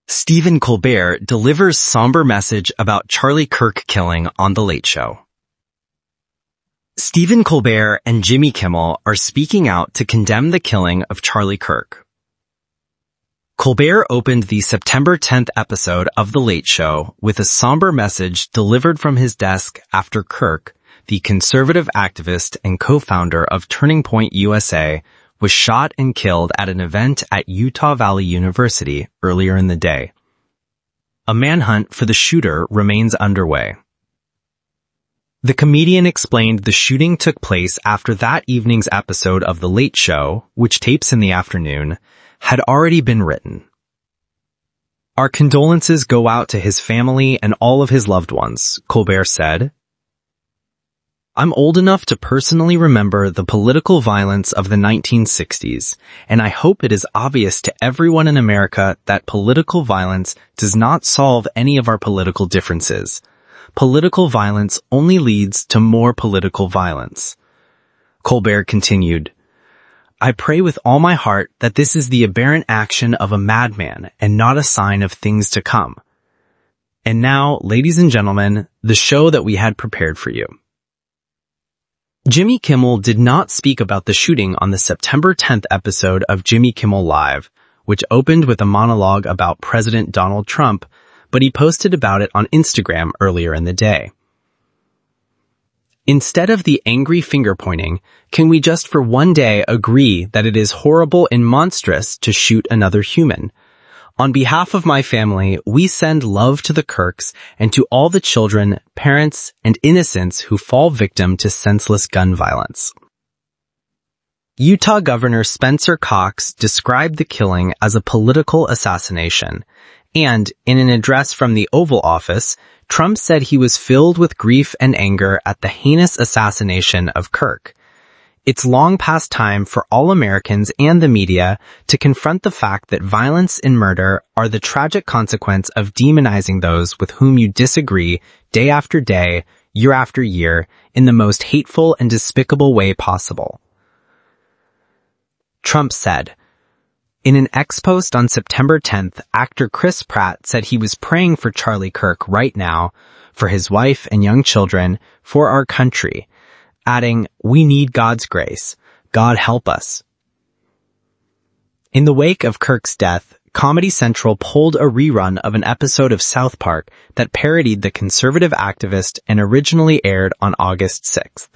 Stephen Colbert delivers somber message about Charlie Kirk killing on The Late Show. Stephen Colbert and Jimmy Kimmel are speaking out to condemn the killing of Charlie Kirk. Colbert opened the September 10th episode of The Late Show with a somber message delivered from his desk after Kirk, the conservative activist and co-founder of Turning Point USA, was shot and killed at an event at Utah Valley University earlier in the day. A manhunt for the shooter remains underway. The comedian explained the shooting took place after that evening's episode of The Late Show, which tapes in the afternoon, had already been written. "Our condolences go out to his family and all of his loved ones," Colbert said. "I'm old enough to personally remember the political violence of the 1960s, and I hope it is obvious to everyone in America that political violence does not solve any of our political differences. Political violence only leads to more political violence." Colbert continued, "I pray with all my heart that this is the aberrant action of a madman and not a sign of things to come. And now, ladies and gentlemen, the show that we had prepared for you." Jimmy Kimmel did not speak about the shooting on the September 10th episode of Jimmy Kimmel Live, which opened with a monologue about President Donald Trump, but he posted about it on Instagram earlier in the day. "Instead of the angry finger-pointing, can we just for one day agree that it is horrible and monstrous to shoot another human? On behalf of my family, we send love to the Kirks and to all the children, parents, and innocents who fall victim to senseless gun violence." Utah Governor Spencer Cox described the killing as a political assassination, and in an address from the Oval Office, Trump said he was filled with grief and anger at the heinous assassination of Kirk. "It's long past time for all Americans and the media to confront the fact that violence and murder are the tragic consequence of demonizing those with whom you disagree day after day, year after year, in the most hateful and despicable way possible," Trump said. In an ex-post on September 10th, actor Chris Pratt said he was praying for Charlie Kirk right now, for his wife and young children, for our country, adding, "We need God's grace. God help us." In the wake of Kirk's death, Comedy Central pulled a rerun of an episode of South Park that parodied the conservative activist and originally aired on August 6th.